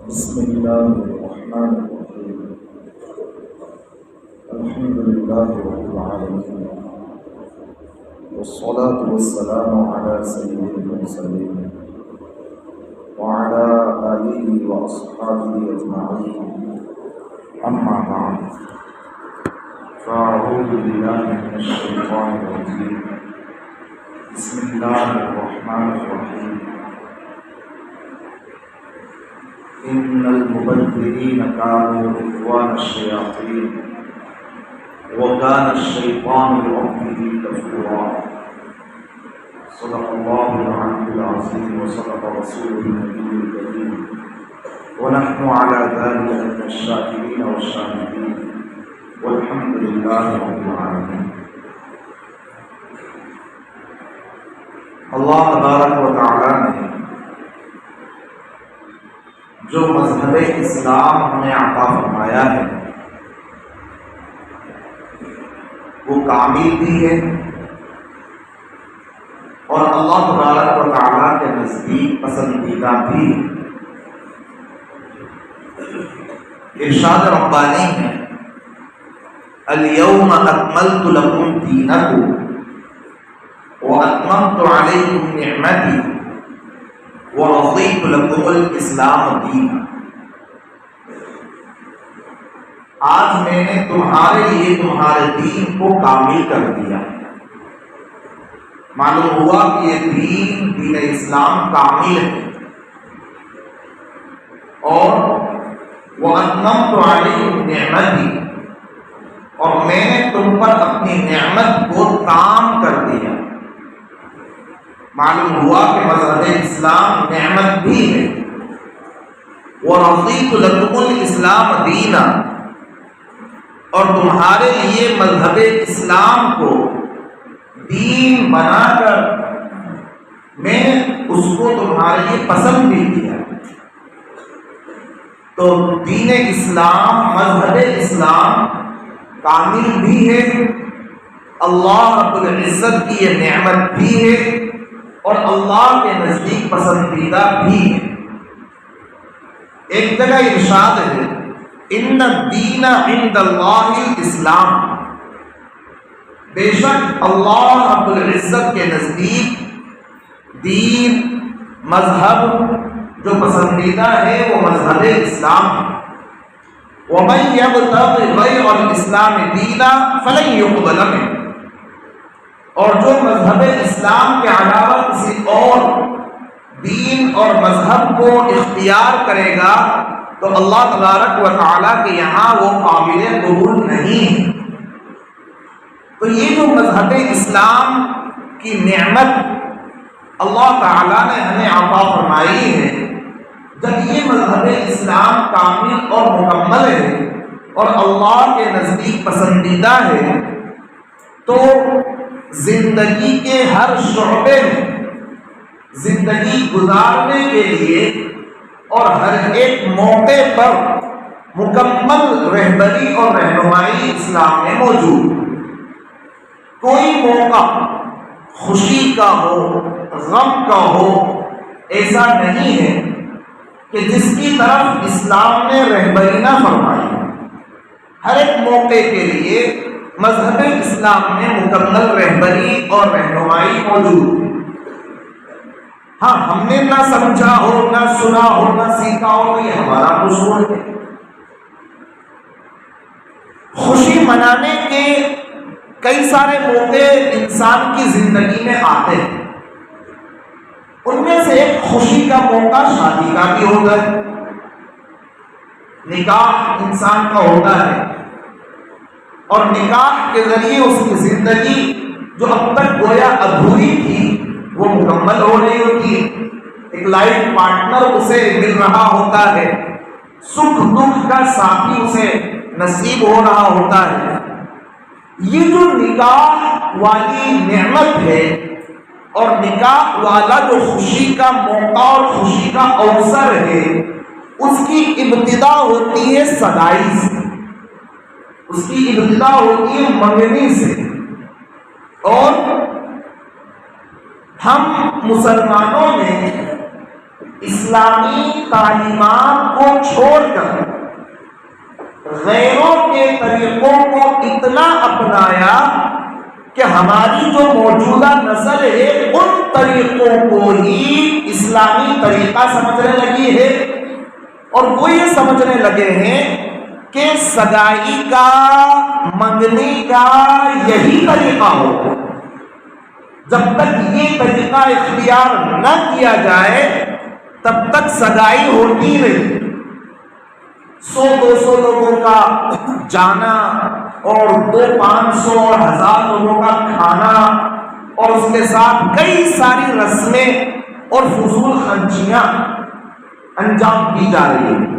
بسم الله الرحمن الرحيم. الحمد لله رب العالمين، والصلاة والسلام على سيد المرسلين وعلى آله وأصحابه أجمعين. أما بعد، فأعوذ بالله من الشيطان الرجيم. بسم الله الرحمن الرحيم. إن المبذرين كانوا إخوان الشياطين وكان الشيطان لربه كفورا. صدق الله العلي العظيم وصدق رسوله النبي الكريم، ونحن على ذلك من الشاكرين والشاهدين، والحمد لله رب العالمين. اللہ تبارک و تعالی نے جو مذہب اسلام ہمیں عطا فرمایا ہے وہ کامل بھی ہے، اور اللہ تبارک و تعالیٰ کے نزدیک پسندیدہ بھی. ارشاد ربانی ہے، الیوم اکملت لکم دینکم واتممت علیکم نعمتی وَرَضِيتُ لَكُمُ الْإِسْلَامَ دِينًا. آج میں نے تمہارے لیے تمہارے دین کو کامل کر دیا. معلوم ہوا کہ یہ دین اسلام کامل ہے. اور وَأَتْمَمْتُ عَلَيْكُمْ نِعْمَتِي، اور میں نے تم پر اپنی نعمت کو تام کر دیا. معلوم ہوا کہ مذہب اسلام نعمت بھی ہے. وَرَضِيتُ لَكُمُ الْإِسْلَامَ دِينًا، اور تمہارے لیے مذہب اسلام کو دین بنا کر میں اس کو تمہارے لیے پسند بھی کیا. تو دین اسلام، مذہب اسلام کامل بھی ہے، اللہ رب العزت کی یہ نعمت بھی ہے، اور اللہ کے نزدیک پسندیدہ بھی ہے. ایک جگہ ارشاد ہے، ان الدین عند اللہ الاسلام، بے شک اللہ رب العزت کے نزدیک دین، مذہب جو پسندیدہ ہے وہ مذہب اسلام ہے. ومن یبتغ غیر الاسلام دینا فلن یقبل منہ، اور جو مذہب اسلام کے علاوہ کسی اور دین اور مذہب کو اختیار کرے گا تو اللہ تبارک و تعالیٰ کے یہاں وہ قابل قبول نہیں ہے. تو یہ جو مذہب اسلام کی نعمت اللہ تعالیٰ نے ہمیں عطا فرمائی ہے، جب یہ مذہب اسلام کامل اور مکمل ہے اور اللہ کے نزدیک پسندیدہ ہے، تو زندگی کے ہر شعبے میں زندگی گزارنے کے لیے اور ہر ایک موقع پر مکمل رہبری اور رہنمائی اسلام میں موجود. کوئی موقع خوشی کا ہو، غم کا ہو، ایسا نہیں ہے کہ جس کی طرف اسلام نے رہبری نہ فرمائی. ہر ایک موقع کے لیے مذہب اسلام میں مکمل رہبری اور رہنمائی موجود ہے. ہاں، ہم نے نہ سمجھا ہو، نہ سنا ہو، نہ سیکھا ہو تو یہ ہمارا قصور ہے. خوشی منانے کے کئی سارے موقع انسان کی زندگی میں آتے ہیں. ان میں سے ایک خوشی کا موقع شادی کا بھی ہوتا ہے، نکاح انسان کا ہوتا ہے، اور نکاح کے ذریعے اس کی زندگی جو اب تک گویا ادھوری تھی وہ مکمل ہو رہی ہوتی ہے. ایک لائف پارٹنر اسے مل رہا ہوتا ہے، سکھ دکھ کا ساتھی اسے نصیب ہو رہا ہوتا ہے. یہ جو نکاح والی نعمت ہے اور نکاح والا جو خوشی کا موقع اور خوشی کا اوسر ہے، اس کی ابتدا ہوتی ہے سگائی سے، اس کی ابتدا ہوتی ہے منگنی سے. اور ہم مسلمانوں نے اسلامی تعلیمات کو چھوڑ کر غیروں کے طریقوں کو اتنا اپنایا کہ ہماری جو موجودہ نسل ہے ان طریقوں کو ہی اسلامی طریقہ سمجھنے لگی ہے، اور وہ یہ سمجھنے لگے ہیں کہ سگائی کا، منگنی کا یہی طریقہ ہو۔ جب تک یہ طریقہ اختیار نہ کیا جائے تب تک سگائی ہوتی نہیں۔ 100-200 لوگوں کا جانا اور 200-500 اور 1000 لوگوں کا کھانا، اور اس کے ساتھ کئی ساری رسمیں اور فضول خرچیاں انجام دی جا رہی ہیں۔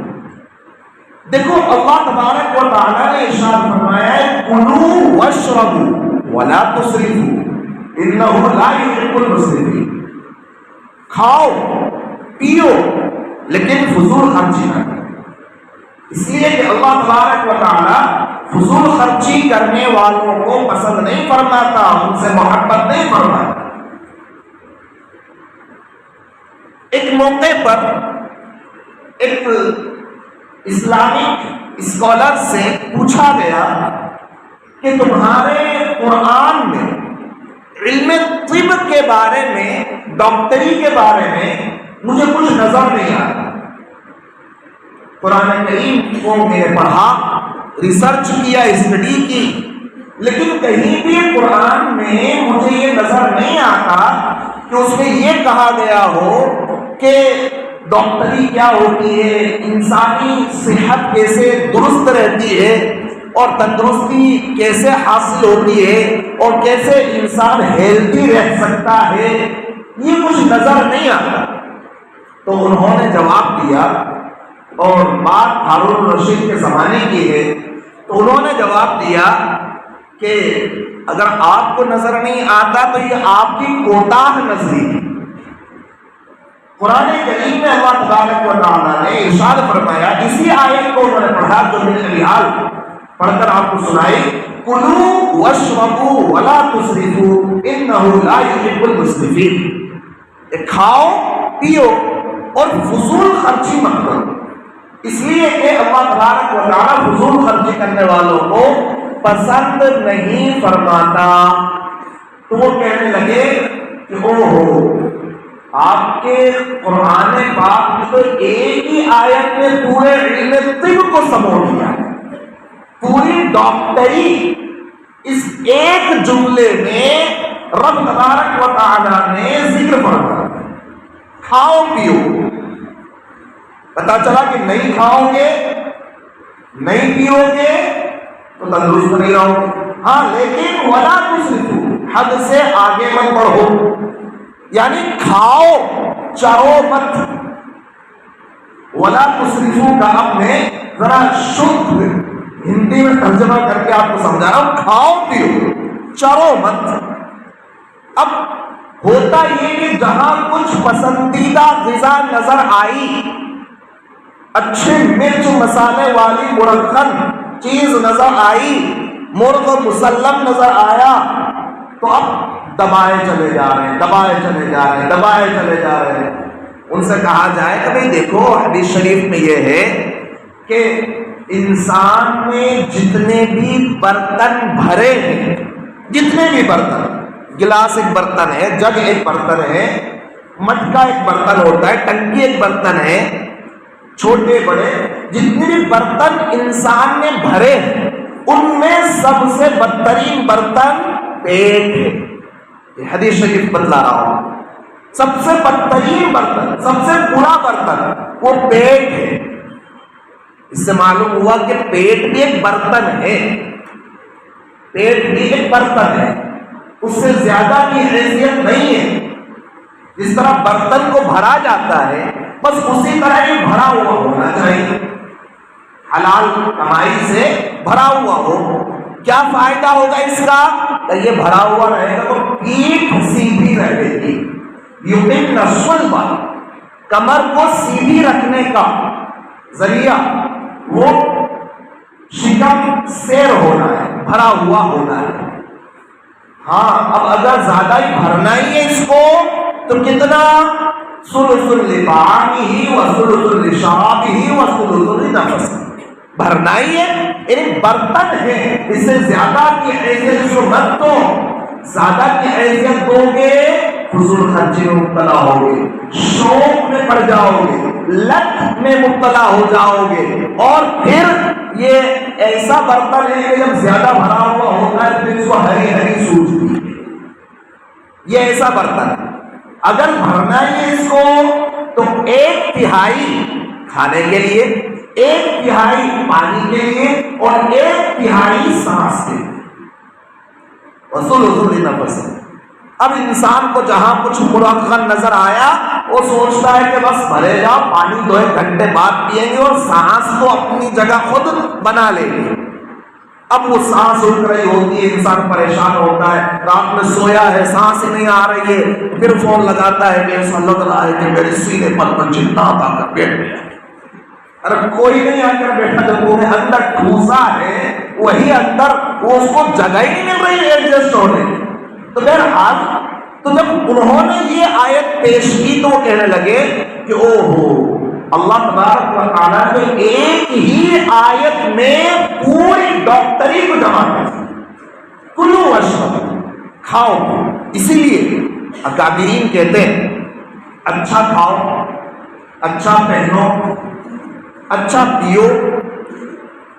دیکھو اللہ تبارک و تعالیٰ نے ارشاد فرمایا ہے کلوا واشربوا ولا تسرفوا انہ لا یحب المسرفین، کھاؤ پیو لیکن فضول خرچی نہ کرو، اس لیے کہ اللہ تبارک و تعالیٰ فضول خرچی کرنے والوں کو پسند نہیں فرماتا، ان سے محبت نہیں فرماتا۔ ایک موقع پر ایک اسلامک اسکالر سے پوچھا گیا کہ تمہارے قرآن میں علم طب کے بارے میں، ڈاکٹری کے بارے میں مجھے کچھ نظر نہیں آتا۔ قرآن کریم کو میں نے پڑھا، ریسرچ کیا، اسٹڈی کی، لیکن کہیں بھی قرآن میں مجھے یہ نظر نہیں آتا کہ اس میں یہ کہا گیا ہو کہ ڈاکٹری کیا ہوتی ہے، انسانی صحت کیسے درست رہتی ہے اور تندرستی کیسے حاصل ہوتی ہے اور کیسے انسان ہیلتھی رہ سکتا ہے، یہ کچھ نظر نہیں آتا۔ تو انہوں نے جواب دیا، اور بات ہارون الرشید کے زمانے کی ہے، تو انہوں نے جواب دیا کہ اگر آپ کو نظر نہیں آتا تو یہ آپ کی کوتاہ نظری ہے۔ قرآن کریم میں اللہ تبارک و تعالیٰ نے ارشاد فرمایا، اسی آیت کو انہوں نے پڑھا جو میں نے ابھی پڑھ کر آپ کو سنائی، کلوا واشربوا ولا تسرفوا انہ لا یحب المسرفین، کھاؤ پیو اور فضول خرچی مت کرو، اس لیے کہ اللہ تبارک و تعالیٰ فضول خرچی کرنے والوں کو پسند نہیں فرماتا۔ تو وہ کہنے لگے کہ اوہو، آپ کے قرآن پاک میں تو ایک ہی آیت میں پورے علم طب کو سمو دیا، پوری ڈاکٹری اس ایک جملے میں رب تبارک و تعالیٰ نے ذکر فرمایا، کھاؤ پیو۔ پتا چلا کہ نہیں کھاؤ گے، نہیں پیو گے تو تندرست نہیں رہو گے، ہاں لیکن ولا تسرفوا، حد سے آگے مت بڑھو، یعنی کھاؤ چرو مت۔ ولا تسرفوا کا اب میں ذرا شدھ ہندی میں ترجمہ کر کے آپ کو سمجھا رہا ہوں، کھاؤ پیو چرو مت۔ اب ہوتا یہ کہ جہاں کچھ پسندیدہ غذا نظر آئی، اچھے مرچ مسالے والی مرخن چیز نظر آئی، مرغ مسلم نظر آیا، تو اب دبائے چلے جا رہے ہیں، دبائے چلے جا رہے ہیں، دبائے چلے جا رہے ہیں۔ ان سے کہا جائے کہ بھئی دیکھو حدیث شریف میں یہ ہے کہ انسان میں جتنے بھی برتن بھرے ہیں، جتنے بھی برتن، گلاس ایک برتن ہے، جگ ایک برتن ہے، مٹکا ایک برتن ہوتا ہے، ٹنکی ایک برتن ہے، چھوٹے بڑے جتنے بھی برتن انسان نے بھرے ہیں، ان میں سب سے بدترین برتن پیٹ ہے۔ یہ حدیث شریف بتلا رہا ہوں، سب سے بدترین برتن، سب سے برا برتن وہ پیٹ ہے۔ اس سے معلوم ہوا کہ پیٹ بھی ایک برتن ہے، پیٹ بھی ایک برتن ہے، اس سے زیادہ کی حیثیت نہیں ہے۔ جس طرح برتن کو بھرا جاتا ہے بس اسی طرح ہی بھرا ہوا ہونا چاہیے، حلال کمائی سے بھرا ہوا ہو۔ کیا فائدہ ہوگا اس کا؟ کہ یہ بھرا ہوا رہے گا تو پیٹھ سیدھی رہے گی، یقین نسل بات، کمر کو سیدھی رکھنے کا ذریعہ وہ شکم سیر ہونا ہے، بھرا ہوا ہونا ہے۔ ہاں اب اگر زیادہ ہی بھرنا ہی ہے اس کو تو کتنا؟ سلس لطعامه وسلس لشرابه وسلس لنفسه. بھرنا ہی ہے، یعنی برتن ہے، اس سے زیادہ کی حیثیت جو مت دو. زیادہ کی حیثیت دو گے فضول خرچی میں مبتلا ہوگے، شوق میں پڑ جاؤ گے، لت میں مبتلا ہو جاؤ گے، اور پھر یہ ایسا برتن ہے کہ جب زیادہ بھرا ہوا ہوتا ہے پھر اس کو ہری ہری سوجتی ہے. یہ ایسا برتن ہے. اگر بھرنا ہی اس کو تو 1/3 کھانے کے لیے، 1/3 پانی کے لیے، اور 1/3 سانس کے لیے. وصول نفس. اب انسان کو جہاں کچھ مرغن نظر آیا وہ سوچتا ہے کہ بس بھرے جاؤ، پانی 2 گھنٹے بعد پیئیں گے، اور سانس تو اپنی جگہ خود بنا لیں گے. اب وہ سانس اٹھ رہی ہوتی ہے، انسان پریشان ہوتا ہے، رات میں سویا ہے، سانس نہیں آ رہی ہے، پھر فون لگاتا ہے کہ ایسا لگ رہا ہے کہ میرے سینے پر کوئی چنتا آ کر بیٹھ گیا. ارے کوئی نہیں آ کر بیٹھا، جب وہ اندر ٹھوسا ہے وہی اندر وہ اس کو جگہ ہی نہیں مل رہی ایڈجسٹ ہونے. تو بہرحال تو جب انہوں نے یہ آیت پیش کی تو وہ کہنے لگے کہ او ہو، اللہ تبارک و تعالیٰ نے ایک ہی آیت میں پوری ڈاکٹری کو جمع کر دی. کلو واشربوا، کھاؤ. اسی لیے اکابرین کہتے ہیں اچھا کھاؤ، اچھا پہنو، اچھا پیو،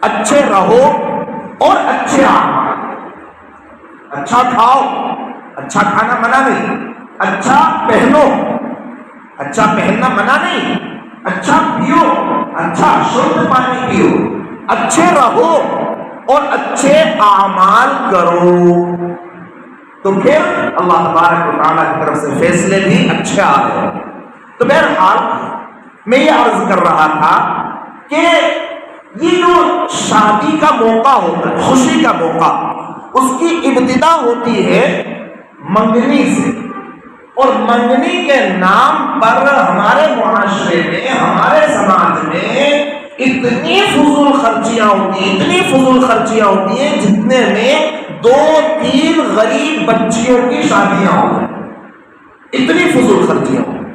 اچھے رہو اور اچھے اعمال. اچھا کھاؤ، اچھا کھانا منع نہیں، اچھا پہنو، اچھا پہننا منع نہیں، اچھا پیو، اچھا شدھ پانی پیو، اچھے رہو اور اچھے اعمال کرو. تو پھر اللہ تبارک و تعالیٰ کی طرف سے فیصلے بھی اچھے آ رہے ہیں. تو بہرحال میں یہ عرض کر رہا تھا کہ یہ جو شادی کا موقع ہوتا ہے، خوشی کا موقع، اس کی ابتدا ہوتی ہے منگنی سے. اور منگنی کے نام پر ہمارے معاشرے میں، ہمارے سماج میں اتنی فضول خرچیاں ہوتی ہیں، اتنی فضول خرچیاں ہوتی ہیں جتنے میں 2-3 غریب بچیوں کی شادیاں ہو جائیں. اتنی فضول خرچیاں ہوتی ہیں.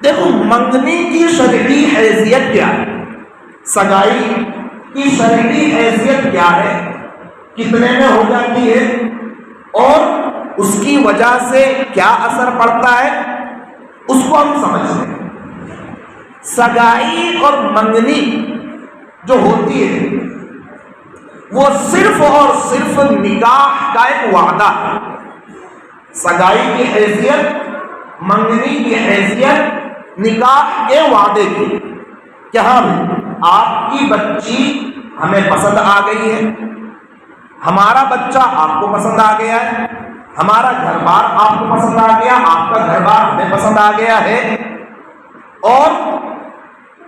دیکھو منگنی کی شرعی حیثیت کیا ہے، سگائی کی شرعی حیثیت کیا ہے، کتنے میں ہو جاتی ہے، اور اس کی وجہ سے کیا اثر پڑتا ہے، اس کو ہم سمجھتے ہیں. سگائی اور منگنی جو ہوتی ہے وہ صرف اور صرف نکاح کا ایک وعدہ ہے. سگائی کی حیثیت، منگنی کی حیثیت نکاح کے وعدے کی کہ ہم آپ کی بچی ہمیں پسند آ گئی ہے، ہمارا بچہ آپ کو پسند آ گیا ہے، ہمارا گھر بار آپ کو پسند آ گیا، آپ کا گھر بار ہمیں پسند آ گیا ہے، اور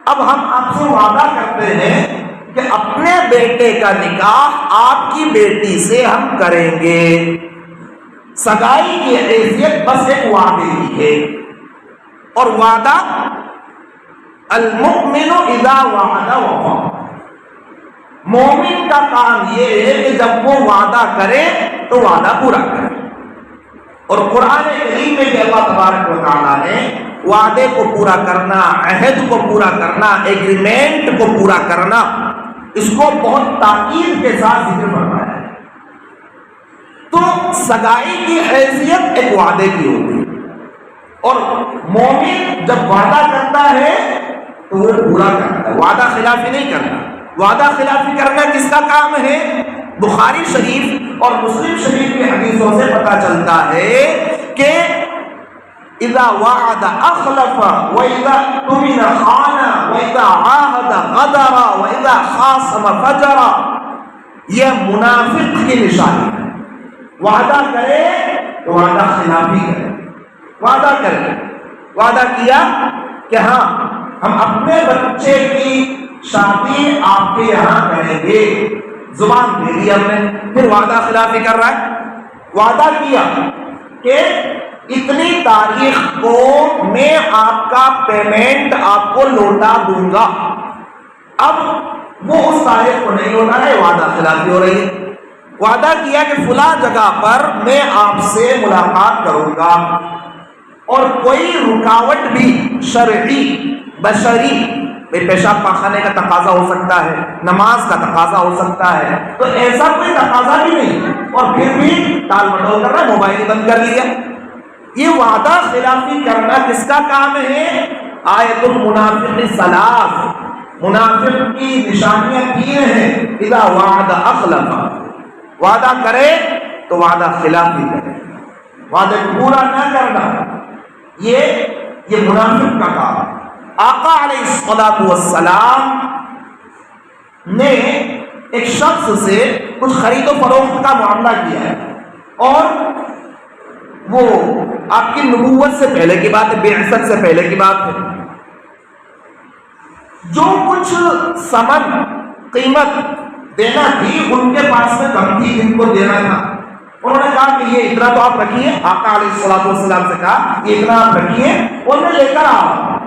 اب ہم آپ سے وعدہ کرتے ہیں کہ اپنے بیٹے کا نکاح آپ کی بیٹی سے ہم کریں گے. سگائی کی حیثیت بس ایک وعدے کی ہے. اور وعدہ المؤمن اذا وعد وفا. مومن کا کام یہ ہے کہ جب وہ وعدہ کرے تو وعدہ پورا کرے. اور قرآن کریم میں کہ اللہ تبارک و تعالیٰ نے وعدے کو پورا کرنا، عہد کو پورا کرنا، ایگریمنٹ کو پورا کرنا، اس کو بہت تاکید کے ساتھ ذکر فرمایا ہے. تو سگائی کی حیثیت ایک وعدے کی ہوتی ہے، اور مومن جب وعدہ کرتا ہے تو وہ پورا کرتا ہے، وعدہ خلافی نہیں کرتا. وعدہ خلافی کرنا کس کا کام ہے؟ بخاری شریف اور مسلم شریف کی حدیثوں سے پتہ چلتا ہے کہ اذا وعد اخلف واذا اؤتمن خان واذا عاهد غدر واذا خاصم فجر. یہ منافق کی نشانی ہے. وعدہ کرے تو وعدہ خلافی کرے. وعدہ کرے، وعدہ کیا کہ ہاں ہم اپنے بچے کی شادی آپ کے یہاں کریں گے، زبان دے دی ہم نے، پھر وعدہ خلافی کر رہا ہے. وعدہ کیا کہ اتنی تاریخ کو میں آپ کا پیمنٹ آپ کو لوٹا دوں گا. اب وہ اس تاریخ کو نہیں لوٹا ہے، وعدہ خلافی ہو رہی ہے. وعدہ کیا کہ فلاں جگہ پر میں آپ سے ملاقات کروں گا، اور کوئی رکاوٹ بھی شرعی بشری، پیشاب پاخانے کا تقاضا ہو سکتا ہے، نماز کا تقاضا ہو سکتا ہے، تو ایسا کوئی تقاضا بھی نہیں اور پھر بھی ٹال مٹول کر رہا ہے، موبائل بند کر لیا. یہ وعدہ خلافی کرنا کس کا کام ہے؟ آیت المنافق ثلاث، منافق کی نشانیاں 3 ہیں. اذا وعد اخلف، وعدہ کرے تو وعدہ خلافی کرے، وعدے کو پورا نہ کرنا، یہ منافق کا کام ہے. آقا علیہ الصلوۃ والسلام نے ایک شخص سے کچھ خرید و فروخت کا معاملہ کیا ہے، اور وہ آپ کی نبوت سے پہلے کی بات ہے، بعثت سے پہلے کی بات ہے. جو کچھ ثمن قیمت دینا تھی ان کے پاس میں کم تھی جن کو دینا تھا. انہوں نے کہا کہ یہ اتنا تو آپ رکھیے، آقا علیہ الصلوۃ والسلام سے کہا یہ اتنا آپ رکھیے اور میں لے کر آؤں.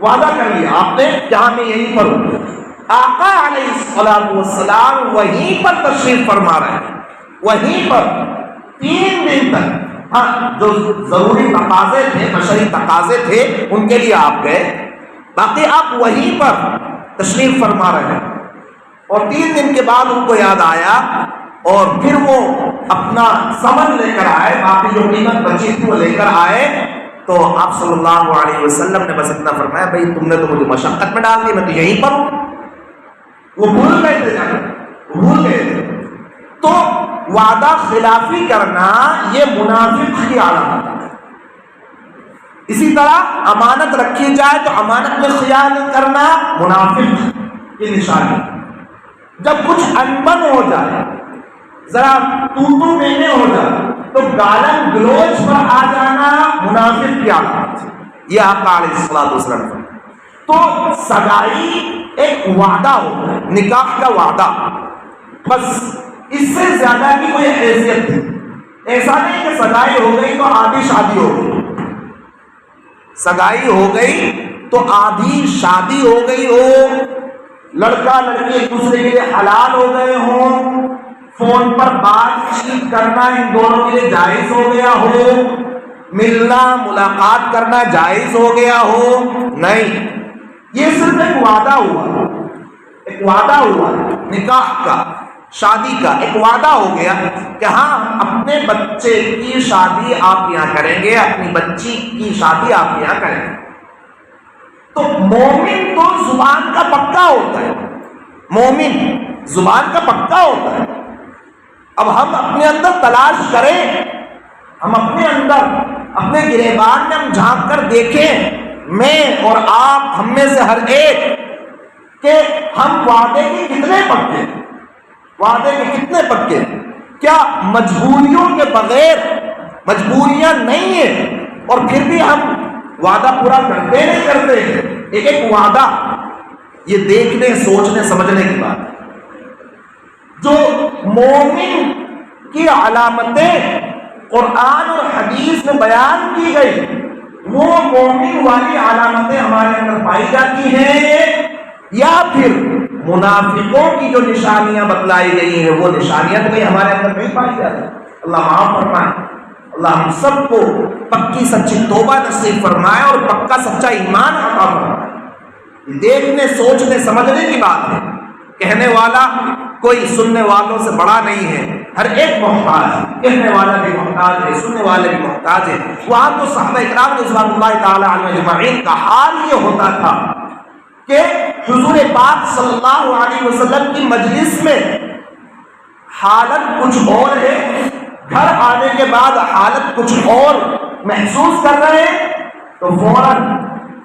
وعدہ کر لیا آپ نے جہاں میں یہیں پر ہوں. آقا علیہ الصلوۃ والسلام وہیں پر تشریف فرما رہے ہیں، وہیں پر 3 دن تک. ہاں جو ضروری تقاضے تھے، بشری تقاضے تھے، ان کے لیے آپ گئے، باقی آپ وہیں پر تشریف فرما رہے ہیں. اور 3 دن کے بعد ان کو یاد آیا اور پھر وہ اپنا سمن لے کر آئے، باقی جو قیمت بچی تھی وہ لے کر آئے. تو آپ صلی اللہ علیہ وسلم نے بس اتنا فرمایا، بھائی تم نے تو مجھے مشقت میں ڈال دی، میں تو یہیں پر ہوں. وہ بھول گئے تھے، بھول گئے تھے. تو وعدہ خلافی کرنا یہ منافق کی علامت ہے. اسی طرح امانت رکھی جائے تو امانت میں خیانت کرنا منافق کی نشانی. جب کچھ انبن ہو جائے، ذرا تو میں ہو جائے، تو گالن گلوچ پر آ جانا منافق کی علامت ہے. یہ آقا علیہ الصلوۃ والسلام. تو سگائی ایک وعدہ ہوتا ہے، نکاح کا وعدہ، بس اس سے زیادہ کی کوئی حیثیت نہیں. ایسا نہیں کہ سگائی ہو گئی تو آدھی شادی ہو گئی، سگائی ہو گئی تو آدھی شادی ہو گئی ہو، لڑکا لڑکی ایک دوسرے کے لیے حلال ہو گئے ہوں، فون پر بات چیت کرنا ان دونوں کے لیے جائز ہو گیا ہو، ملنا ملاقات کرنا جائز ہو گیا ہو. نہیں، یہ صرف ایک وعدہ ہوا، ایک وعدہ ہوا نکاح کا، شادی کا ایک وعدہ ہو گیا کہ ہاں اپنے بچے کی شادی آپ یہاں کریں گے، اپنی بچی کی شادی آپ یہاں کریں گے. تو مومن تو زبان کا پکا ہوتا ہے، مومن زبان کا پکا ہوتا ہے. اب ہم اپنے اندر تلاش کریں، ہم اپنے اندر اپنے گریبان میں ہم جھانک کر دیکھیں، میں اور آپ، ہم میں سے ہر ایک، کہ ہم وعدے کے کتنے پکے، وعدے کے کتنے پکے. کیا مجبوریوں کے بغیر، مجبوریاں نہیں ہیں اور پھر بھی ہم وعدہ پورا کرتے نہیں کرتے؟ ایک ایک وعدہ، یہ دیکھنے سوچنے سمجھنے کی بات ہے. جو مومن کی علامتیں قرآن اور حدیث میں بیان کی گئی، وہ مومن والی علامتیں ہمارے اندر پائی جاتی ہیں، یا پھر منافقوں کی جو نشانیاں بتلائی گئی ہیں وہ نشانیاں تو ہمارے اندر نہیں پائی جاتی. اللہ معاف فرمائے، اللہ ہم سب کو پکی سچی توبہ نصیب فرمائے اور پکا سچا ایمان عطا فرمائے. دیکھنے سوچنے سمجھنے کی بات ہے، کہنے والا کوئی سننے والوں سے بڑا نہیں ہے، ہر ایک محتاج ہے، کہنے والا بھی محتاج ہے، سننے والے بھی محتاج ہے. وہاں تو صحابہ اکرام رضوان اللہ تعالی علیہم اجمعین کا حال یہ ہوتا تھا کہ حضور پاک صلی اللہ علیہ وسلم کی مجلس میں حالت کچھ اور ہے، گھر آنے کے بعد حالت کچھ اور محسوس کر رہے ہیں، تو فوراً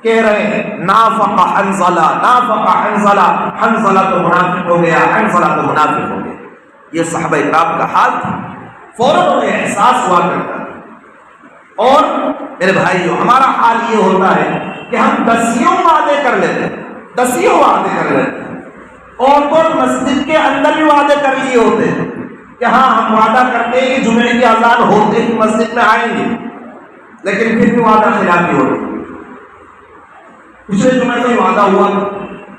کہہ رہے ہیں نافق حنظلہ، نافق حنظلہ، حنظلہ تو منافق ہو گیا، حنظلہ تو منافق ہو گیا. یہ صحابہ اکرام کا حال تھا، فوراً انہیں احساس ہوا کرتا ہے. اور میرے بھائیو، ہمارا حال یہ ہوتا ہے کہ ہم 10 وعدے کر لیتے ہیں، 10 وعدے کر لیتے ہیں. اور تو مسجد کے اندر بھی وعدے کر لیے ہوتے ہیں کہ ہاں ہم وعدہ کرتے ہیں کہ جمعے کی اذان ہوتے ہی مسجد میں آئیں گے، لیکن پھر بھی وعدہ خلافی ہوتی ہے. پچھلے جمعے سے وعدہ ہوا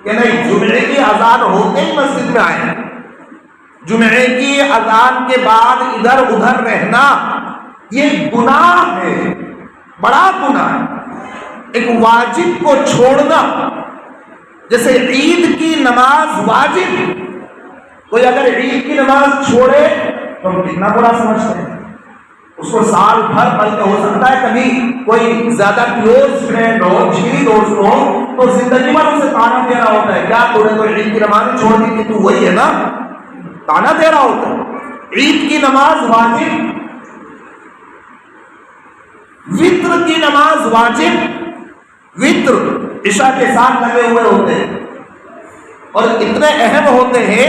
کہ نہیں، جمعے کی اذان ہوتے ہی مسجد میں آئیں. جمعے کی اذان کے بعد ادھر ادھر رہنا یہ گناہ ہے، بڑا گناہ ہے ایک واجب کو چھوڑنا. جیسے عید کی نماز واجب، کوئی اگر عید کی نماز چھوڑے تو ہم کتنا برا سمجھتے ہیں اس کو. سال بھر بلکہ ہو سکتا ہے کبھی کوئی زیادہ کلوز فرینڈ ہو، جھیری دوست ہو، تو زندگی بھر اسے تانا دے رہا ہوتا ہے، کیا تو نے تو عید کی نماز چھوڑ دی تھی، تو وہی ہے نا، تانا دے رہا ہوتا ہے. عید کی نماز واجب، وطر کی نماز واجب. وطر عشاء کے ساتھ لگے ہوئے ہوتے ہیں اور اتنے اہم ہوتے ہیں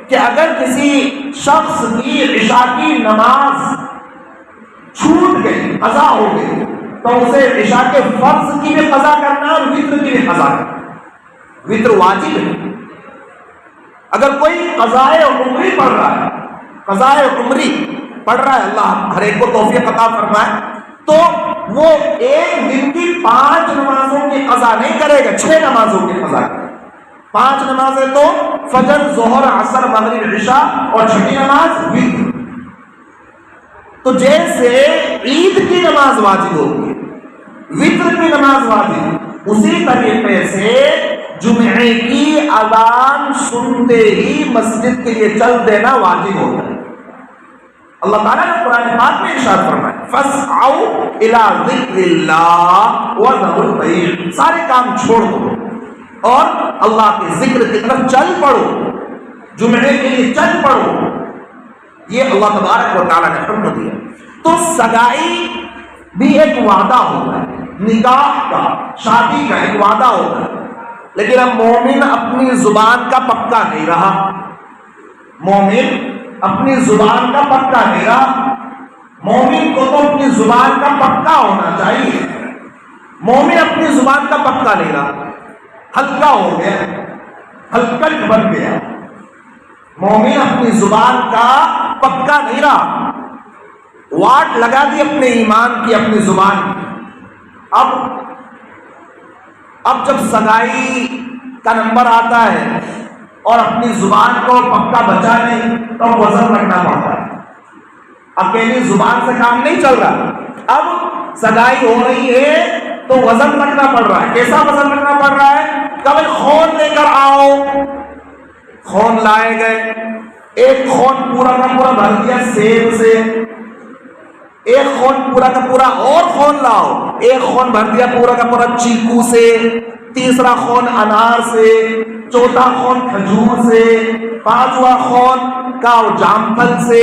کہ اگر کسی شخص کی عشاء کی نماز چھوٹ گئی، قضا ہو گئی، تو اسے عشاء کے فرض کی بھی قضا کرنا اور وطر کی بھی قضا کرنا. وطر واجب ہے. اگر کوئی قضائے عمری پڑھ رہا ہے، قضائے عمری پڑھ رہا ہے، اللہ ہر ایک کو توفیق عطا فرمائے، تو وہ ایک دن کی 5 نمازوں کی قضا نہیں کرے گا، 6 نمازوں کی قضا کرے گا. 5 نمازیں تو فجر، ظہر، عصر، مغرب، عشاء، اور 6ٹھی نماز وطر. تو جیسے عید کی نماز واجب ہوتی ہے، وطر کی نماز واجب، اسی طریقے سے جمعے کی اذان سنتے ہی مسجد کے لیے چل دینا واجب ہوتا ہے. اللہ تعالیٰ نے قرآن پاک میں ارشاد فرمایا فَاسْعَوْا إِلَىٰ ذِكْرِ اللَّهِ وَذَرُوا الْبَيْعَ، سارے کام چھوڑ دو اور اللہ کے ذکر کی طرف چل پڑو، جمعے کے لیے چل پڑو. یہ اللہ تبارک و تعالیٰ نے حکم دیا. تو سگائی بھی ایک وعدہ ہوتا ہے، نکاح کا، شادی کا ایک وعدہ ہوتا ہے. لیکن اب مومن اپنی زبان کا پکا نہیں رہا. مومن اپنی زبان کا پکا نہیں رہا. مومن کو تو اپنی زبان کا پکا ہونا چاہیے. مومن اپنی زبان کا پکا نہیں رہا، ہلکا ہو گیا، ہلکٹ بن گیا. مومن اپنی زبان کا پکا نہیں رہا، واٹ لگا دی اپنے ایمان کی، اپنی زبان کی. اب جب سگائی کا نمبر آتا ہے اور اپنی زبان کو پکا بچا نہیں تو وزن رکھنا پڑتا ہے. اکیلی زبان سے کام نہیں چل رہا. اب سگائی ہو رہی ہے تو وزن رکھنا پڑ رہا ہے. کیسا وزن رکھنا پڑ رہا ہے؟ کبھی خون لے کر آؤ، خون لائے گئے، ایک خون پورا کا پورا بھر دیا سیب سے، ایک خون پورا کا پورا اور خون لاؤ، ایک خون بھر دیا پورا کا پورا چیکو سے، تیسرا خون انار سے، چوتھا خون کھجور سے، 5واں خون کا جام پھل سے،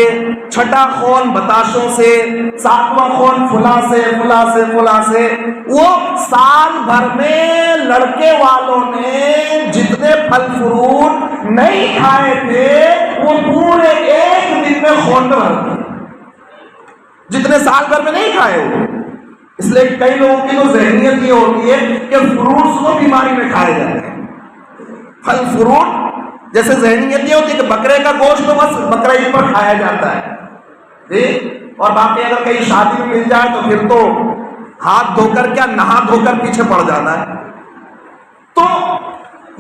6ٹھا خون بتاشوں سے، 7واں خون فلاں سے فلاں سے فلاں سے. وہ سال بھر میں لڑکے والوں نے جتنے پھل فروٹ نہیں کھائے تھے وہ پورے ایک دن میں خون بھر دیے، جتنے سال بھر میں نہیں کھائے ہو. اس لیے کئی لوگوں کی تو ذہنیت یہ ہوتی ہے کہ فروٹس کو بیماری میں کھائے جاتے ہیں. پھل فروٹ جیسے ذہنیت یہ ہوتی ہے کہ بکرے کا گوشت تو بس بقرہ عید پر کھایا جاتا ہے جی، اور باقی اگر کہیں شادی میں مل جائے تو پھر تو ہاتھ دھو کر کیا نہا دھو کر پیچھے پڑ جانا ہے. تو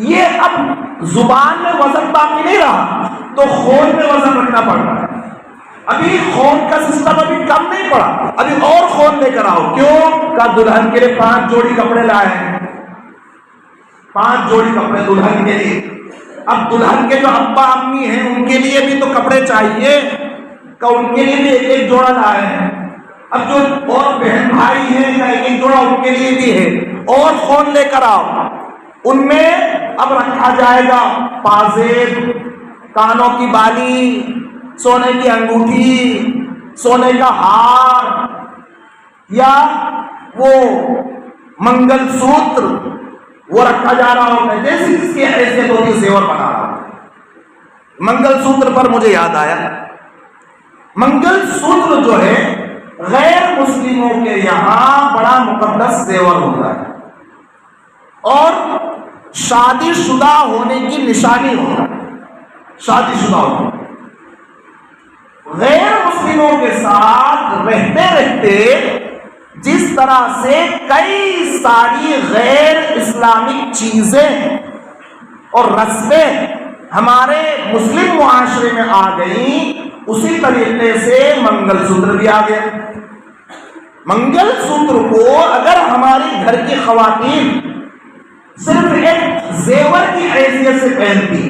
یہ اب زبان میں وزن باقی نہیں رہا تو خون میں وزن رکھنا پڑ رہا ہے. ابھی خون کا سسٹم ابھی کم نہیں پڑا، ابھی اور خون لے کر آؤ. کیوں؟ کہ دلہن کے لیے 5 جوڑی کپڑے لائے ہیں، 5 جوڑی کپڑے دلہن کے لیے. اب دلہن کے جو ابا امی ہیں ان کے لیے بھی تو کپڑے چاہیے، کہ ان کے لیے بھی ایک جوڑا لائے ہیں. اب جو اور بہن بھائی ہیں ایک جوڑا ان کے لیے بھی ہے، اور خون لے کر آؤ. ان میں اب رکھا جائے گا پازیب، کانوں کی بالی، سونے کی انگوٹھی، سونے کا ہار، یا وہ منگل سوتر وہ رکھا جا رہا ہوتا ہے. جیسی اس کی حیثیت ہوتی ہے زیور بنا رہا. منگل سوتر پر مجھے یاد آیا، منگل سوتر جو ہے غیر مسلموں کے یہاں بڑا مقدس زیور ہوتا ہے اور شادی شدہ ہونے کی نشانی ہوتا ہے. شادی شدہ ہوتا ہے. غیر مسلموں کے ساتھ رہتے رہتے جس طرح سے کئی ساری غیر اسلامک چیزیں اور رسمیں ہمارے مسلم معاشرے میں آ گئیں، اسی طریقے سے منگل سوتر بھی آ گیا. منگل سوتر کو اگر ہماری گھر کی خواتین صرف ایک زیور کی حیثیت سے پہنتی،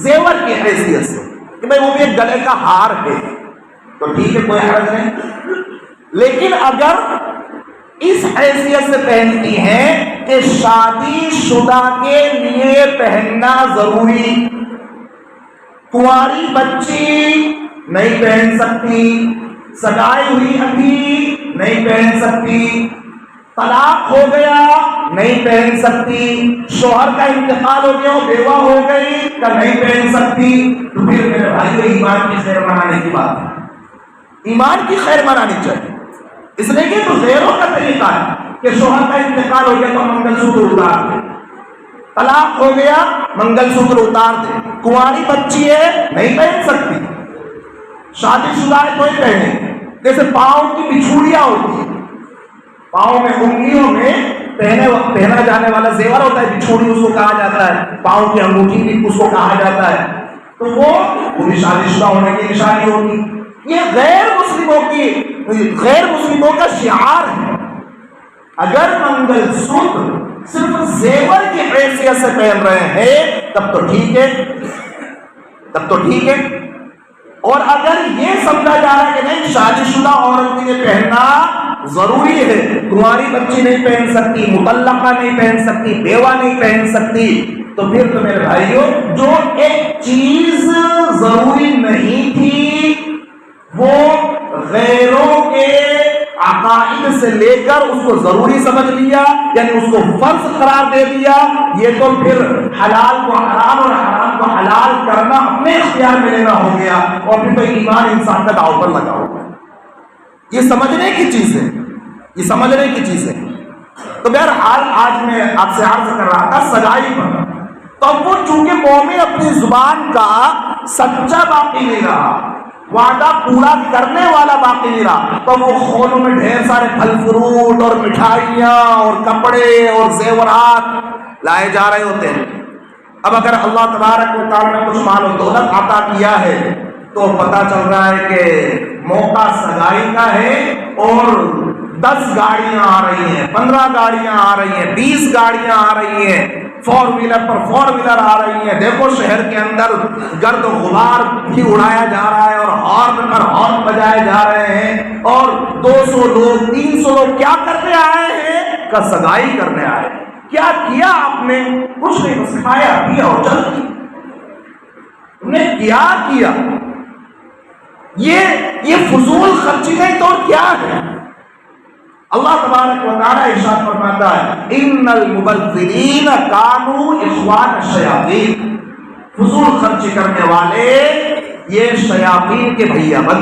زیور کی حیثیت سے کہ بھائی وہ بھی ایک گلے کا ہار ہے، تو ٹھیک ہے، کوئی حرج نہیں. لیکن اگر اس حیثیت سے پہنتی ہیں کہ شادی شدہ کے لیے پہننا ضروری، کنواری بچی نہیں پہن سکتی، سگائی ہوئی ابھی نہیں پہن سکتی، طلاق ہو گیا نہیں پہن سکتی، شوہر کا انتقال ہو گیا بیوہ ہو گئی کا نہیں پہن سکتی، تو پھر میرے بھائی ایمان کی خیر منانے کی بات ہے. ایمان کی خیر منانی چاہیے، اس لیے کہ تو غیروں کا طریقہ ہے کہ شوہر کا انتقال ہو گیا تو منگل سوتر اتار دے، طلاق ہو گیا منگل سوتر اتار دے، کنواری بچی ہے نہیں پہن سکتی، شادی شدہ ہے کوئی پہنے. جیسے پاؤں کی بچھوڑیاں ہوتی ہیں، پاؤں میں انگلیوں میں پہنا جانے والا زیور ہوتا ہے، بچھوڑی اس کو کہا جاتا ہے، پاؤں کی انگوٹھی بھی اس کو کہا جاتا ہے، تو وہ بھی شادی شدہ ہونے کی نشانی ہوتی. یہ غیر مسلموں کا شعار ہے. اگر منگل سوتر صرف زیور کی حیثیت سے پہن رہے ہیں تب تو ٹھیک ہے، اور اگر یہ سمجھا جا رہا ہے کہ نہیں شادی شدہ عورت کے لیے پہننا ضروری ہے، کنواری بچی نہیں پہن سکتی، مطلقہ نہیں پہن سکتی، بیوہ نہیں پہن سکتی، تو پھر تو میرے بھائیو جو ایک چیز ضروری نہیں تھی وہ غیروں کے عقائد سے لے کر اس کو ضروری سمجھ لیا، یعنی اس کو فرض قرار دے دیا، یہ تو پھر حلال کو حرام اور حرام کو حلال کرنا اپنے اختیار میں لینا ہو گیا، اور پھر تو ایمان انسان کا داؤ پر لگا ہوگا. یہ سمجھنے کی چیز ہے. تو بہرحال آج میں آپ سے عرض کر رہا تھا سگائی پر، تو وہ چونکہ مومن اپنی زبان کا سچا باقی نہیں رہا، وعدہ پورا کرنے والا باقی نہیں رہا، تو وہ خونوں میں ڈھیر سارے پھل فروٹ اور مٹھائیاں اور کپڑے اور زیورات لائے جا رہے ہوتے ہیں. اب اگر اللہ تبارک و تعالیٰ نے کچھ مال و دولت عطا کیا ہے تو پتہ چل رہا ہے کہ موقع سگائی کا ہے اور 10 گاڑیاں آ رہی ہیں، 15 گاڑیاں آ رہی ہیں، 20 گاڑیاں آ رہی ہیں، 4 ویلر پر 4 ویلر آ رہی ہیں. دیکھو شہر کے اندر گرد و غبار بھی اڑایا جا رہا ہے اور ہارن پر ہارن بجائے جا رہے ہیں، اور 200 لوگ 300 لوگ کیا کرنے آئے ہیں؟ کا سگائی کرنے آئے ہیں. کیا کیا آپ نے؟ کچھ نہیں، بس کھایا پیا اور چل دی. تم نے کیا یہ فضول خرچی نہیں تو اور کیا ہے؟ اللہ تبارک و تعالیٰ ارشاد فرماتا ہے ان المبذرین کانوا اخوان الشیاطین، فضول خرچی کرنے والے یہ شیاطین کے بھیا بن.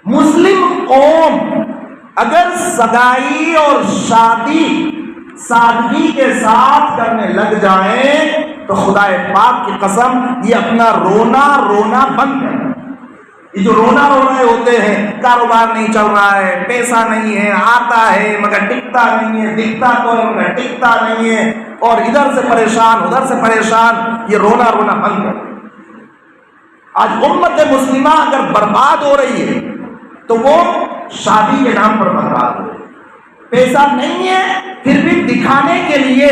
مسلم قوم اگر سگائی اور شادی سادگی کے ساتھ کرنے لگ جائیں تو خدا پاک کی قسم یہ اپنا رونا بند کر. یہ جو رونا رو رہے ہوتے ہیں، کاروبار نہیں چل رہا ہے، پیسہ نہیں ہے، آتا ہے مگر ٹکتا نہیں ہے، دکھتا تو ہے مگر ٹکتا نہیں ہے، اور ادھر سے پریشان ادھر سے پریشان، یہ رونا بند کر. آج امت مسلمہ اگر برباد ہو رہی ہے تو وہ شادی کے نام پر برباد ہو رہی ہے. پیسہ نہیں ہے پھر بھی دکھانے کے لیے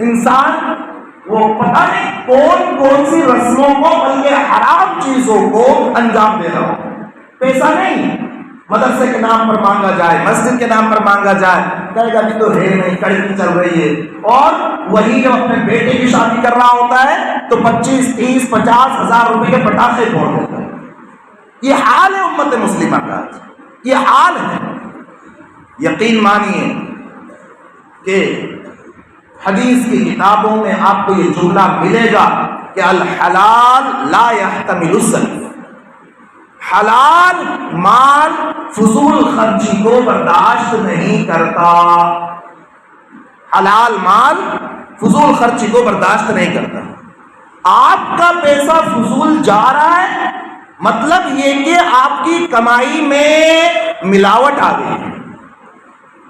انسان وہ پتہ نہیں کون سی رسموں کو، بلکہ حرام چیزوں کو انجام دے رہا ہو. پیسہ نہیں، مدرسے کے نام پر مانگا جائے، مسجد کے نام پر مانگا جائے، کہے گا ابھی تو ہے نہیں، کڑی چل رہی ہے. اور وہی جب اپنے بیٹے کی شادی کر رہا ہوتا ہے تو 25 30 50 ہزار روپے کے پٹاخے پھوڑ دیتا ہے. یہ حال ہے امت مسلمہ کا، یہ حال ہے. یقین مانیے کہ حدیث کی کتابوں میں آپ کو یہ جملہ ملے گا کہ الحلال لا يحتمل السلف، حلال مال فضول خرچی کو برداشت نہیں کرتا. حلال مال فضول خرچی کو برداشت نہیں کرتا. آپ کا پیسہ فضول جا رہا ہے، مطلب یہ کہ آپ کی کمائی میں ملاوٹ آ گئی ہے.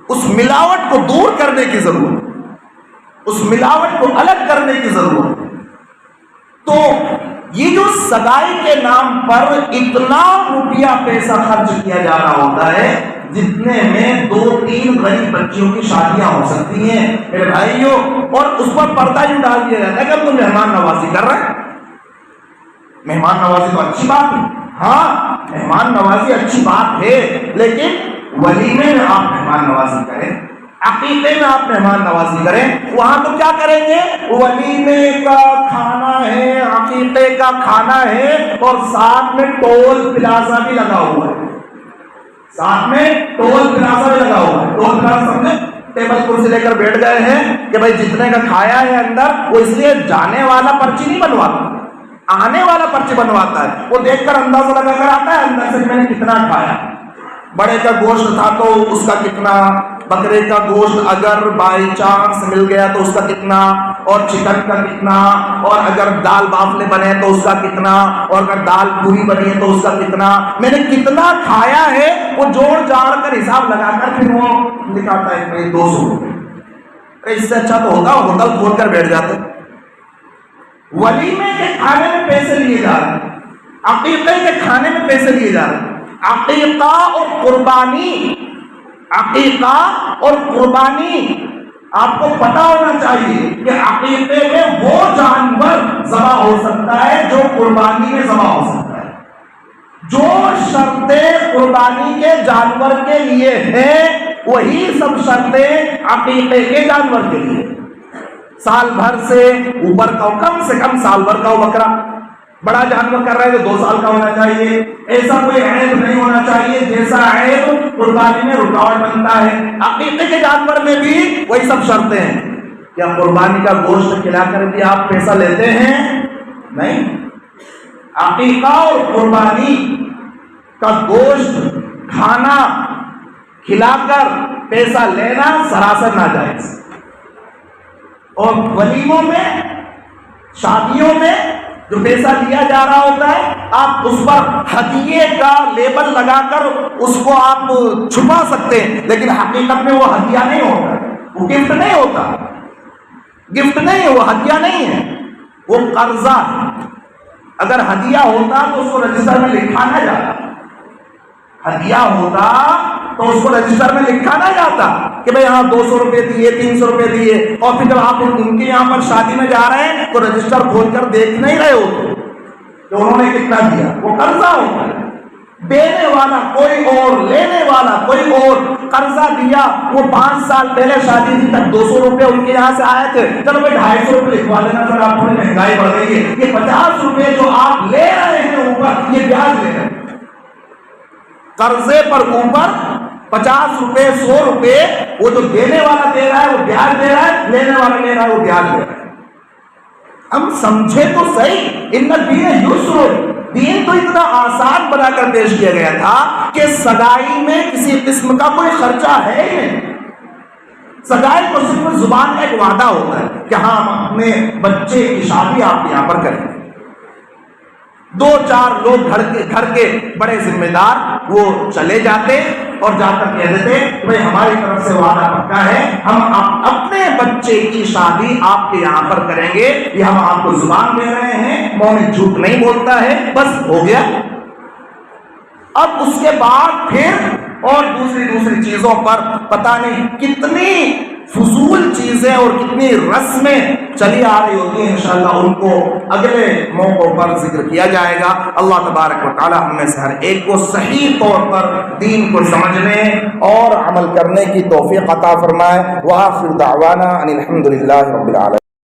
اس ملاوٹ کو دور کرنے کی ضرورت، اس ملاوٹ کو الگ کرنے کی ضرورت. تو یہ جو سگائی کے نام پر اتنا روپیہ پیسہ خرچ کیا جا رہا ہوتا ہے، جتنے میں 2-3 غریب بچیوں کی شادیاں ہو سکتی ہیں میرے بھائیوں، اور اس پر پردہ یوں ڈال دیا جاتا ہے کہ اب تم مہمان نوازی کر رہے ہیں۔ مہمان نوازی تو اچھی بات ہے، ہاں مہمان نوازی اچھی بات ہے، لیکن ولیمے میں آپ مہمان نوازی کریں، عقیقے میں آپ مہمان نوازی کریں۔ وہاں تو کیا کریں گے، ولیمے کا کھانا ہے، عقیقے کا کھانا ہے، اور ساتھ میں ٹول پلازا بھی لگا ہوا ہے، ساتھ میں ٹول پلازا بھی لگا ہوا ہے۔ ٹول پلازا سمجھے، ٹیبل کرسی لے کر بیٹھ گئے ہیں کہ بھائی جتنے کا کھایا ہے اندر، وہ اس لیے جانے والا پرچی نہیں بنواتا، آنے والا پرچی بنواتا ہے، وہ دیکھ کر اندازہ لگا کر آتا ہے اندر سے میں نے کتنا کھایا۔ بڑے کا گوشت تھا تو اس کا کتنا، بکرے کا گوشت اگر بائی چانس مل گیا تو اس کا کتنا، اور چکن کا کتنا، اور اگر دال بافلے بنے تو اس کا کتنا، اور اگر دال پوری بنی ہے تو اس کا کتنا، میں نے کتنا کھایا ہے وہ جوڑ جاڑ کر حساب لگا کر پھر وہ دکھاتا ہے کہ 200 روپئے۔ اس سے اچھا تو ہوگا ہوٹل کھول کر بیٹھ جاتے۔ ولیمے کے کھانے میں پیسے لیے جا رہے ہیں، عقیقے کے کھانے میں پیسے لیے جا رہے ہیں۔ عقیقہ اور قربانی، عقیقہ اور قربانی آپ کو پتا ہونا چاہیے کہ عقیقے میں وہ جانور ذبح ہو سکتا ہے جو قربانی میں ذبح ہو سکتا ہے۔ جو شرطیں قربانی کے جانور کے لیے ہیں وہی سب شرطیں عقیقے کے جانور کے لیے۔ سال بھر سے اوپر کا، کم سے کم سال بھر کا ہو بکرا، بڑا جانور کر رہے ہیں تو 2 سال کا ہونا چاہیے، ایسا کوئی عیب نہیں ہونا چاہیے جیسا عیب قربانی میں رکاوٹ بنتا ہے۔ عقیقے کے جانور میں بھی وہی سب شرطیں ہیں۔ کیا قربانی کا گوشت کھلا کر بھی آپ پیسہ لیتے ہیں؟ نہیں، عقیقہ اور قربانی کا گوشت کھانا کھلا کر پیسہ لینا سراسر ناجائز۔ اور ولیموں میں، شادیوں میں جو پیسہ لیا جا رہا ہوتا ہے، آپ اس پر ہدیے کا لیبل لگا کر اس کو آپ چھپا سکتے ہیں، لیکن حقیقت میں وہ ہدیہ نہیں ہوتا، وہ گفٹ نہیں ہوتا، گفٹ نہیں ہے، وہ ہدیہ نہیں ہے، وہ قرضہ ہے۔ اگر ہدیہ ہوتا تو اس کو رجسٹر میں لکھا نہ جاتا، ہدیہ ہوتا تو اس کو رجسٹر میں لکھا نہ جاتا کہ بھئی ہاں 200 روپے دیے، 300 روپے دیے، اور پھر جب آپ ان کے یہاں پر شادی میں جا رہے ہیں تو رجسٹر کھول کر دیکھ نہیں رہے ہوتے کہ انہوں نے کتنا دیا۔ وہ قرضہ ہوتا ہے، دینے والا کوئی اور، لینے والا کوئی اور۔ قرضہ دیا، وہ 5 سال پہلے شادی تھی تب 200 روپے ان کے یہاں سے آئے تھے، چلو بھائی 250 روپے لکھوا دینا، سر آپ تھوڑی مہنگائی بڑھ گئی ہے، یہ 50 روپے جو آپ لے رہے ہیں اوپر، یہ بیاج لے رہے ہیں، قرضے پر اوپر 50 روپے 100 روپے، وہ جو دینے والا دے رہا ہے وہ بیاج دے رہا ہے، لینے والا لے رہا ہے وہ بیاج دے رہا ہے۔ ہم سمجھے تو صحیح، ان الدین یسر، دین تو اتنا آسان بنا کر پیش کیا گیا تھا کہ سگائی میں کسی قسم کا کوئی خرچہ ہے ہی نہیں۔ سگائی تو صرف زبان کا ایک وعدہ ہوتا ہے کہ ہاں ہم اپنے بچے کی شادی آپ یہاں پر کریں۔ 2-4 لوگ گھر کے بڑے ذمہ دار وہ چلے جاتے اور جا کر کہہ دیتے بھائی ہماری طرف سے وعدہ پکا ہے، ہم اپنے بچے کی شادی آپ کے یہاں پر کریں گے، یہ ہم آپ کو زبان دے رہے ہیں، مومن جھوٹ نہیں بولتا ہے، بس ہو گیا۔ اب اس کے بعد پھر اور دوسری چیزوں پر پتہ نہیں کتنی فضول چیزیں اور کتنی رسمیں چلی آ رہی ہوتی ہیں، انشاءاللہ ان کو اگلے موقعوں پر ذکر کیا جائے گا۔ اللہ تبارک و تعالی ہم میں سے ہر ایک کو صحیح طور پر دین کو سمجھنے اور عمل کرنے کی توفیق عطا فرمائے۔ وآخر دعوانا ان الحمد للہ رب العالمین۔